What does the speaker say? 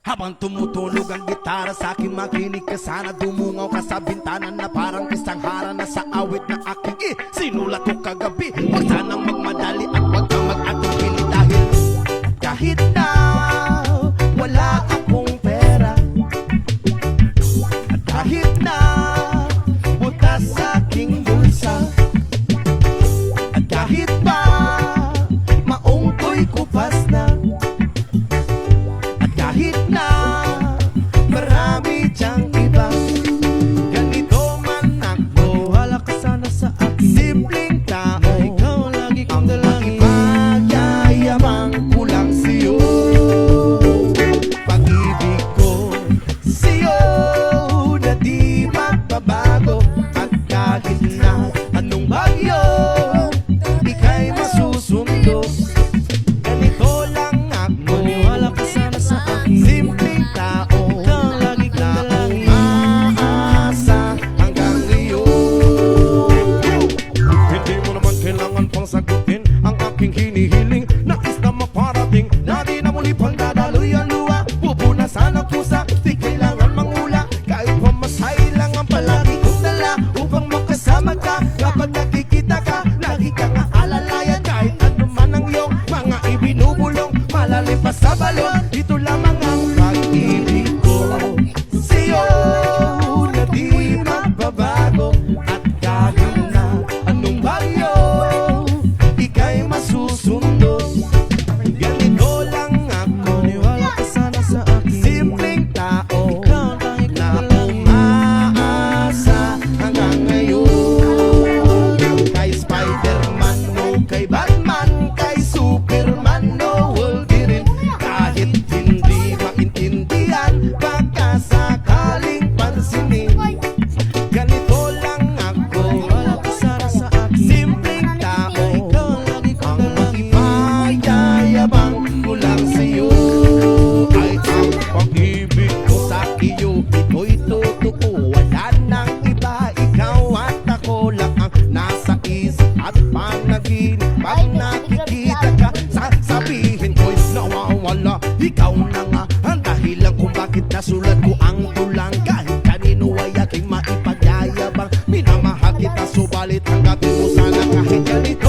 Habang tumutunog ang gitara sa akin, makinig ka sana. Dumungaw ka sa bintana na parang isang hara na sa awit na aking sinulat ko kagabi. Huwag sanang magmadali at huwag kang mag-atubili dahil kahit na wala akong pera, at kahit na butas sa aking bulsa, at kahit pa maong ko'y kupas na, at kahit na marami diyang iba, ganito man ako, wala ka sana sa akin. Simpleng tao, ikaw lagi kong dalangin. Magyayabang ko lang sa'yo, pag-ibig ko sa'yo na di magbabago. At kahit na anong bagyo, ika'y masusundo. Ganito lang ako, wala ka sana sa akin. Simpleng tao, ikaw lagi kong dalangin. Umaasa hanggang ngayon. Hindi mo naman kailangan pang sagutin ang aking hinihiling. Nais na maparating na di na muli pang dadaloy ang luha. Pupunasan ang pusa, di kailangan mangula. Kahit pamasahe lang ang palagi kong dala upang makasama ka. Kapag nakikita ka, lagi kang aalalayan. Kahit ano man ang iyong mga ibinubulong, malalim pa sa balon, ito lamang ang pag-ibig ko sa'yo na di magbabago. At kahit na anong bagyo, ika'y masusundo. Ganito lang ako, wala ka sana sa akin. Simpleng tao, ikaw na umaasa hanggang ngayon. Kay Spider-Man o kay Batman, kay Superman o Wolverine, kahit hindi maintindihan, baka sakaling pansinin. Ganito lang ako, wala ka sana sa akin. Simpleng tao, ikaw lagi kong dalangin. Magyayabang ko lang sa'yo, ay ang pag-ibig ko sa iyo, ito'y totoo. Wala nang iba, ikaw at ako lang ang nasa isip at panaginip. Pag nakikita ka, sasabihin ko'y nawawala. Ikaw na nga ang dahilan kung bakit nasulat ko ang tulang. Kahit kanino ay aking maipagyayabang, minamahal kita subalit hangga't mo sana kahit ganito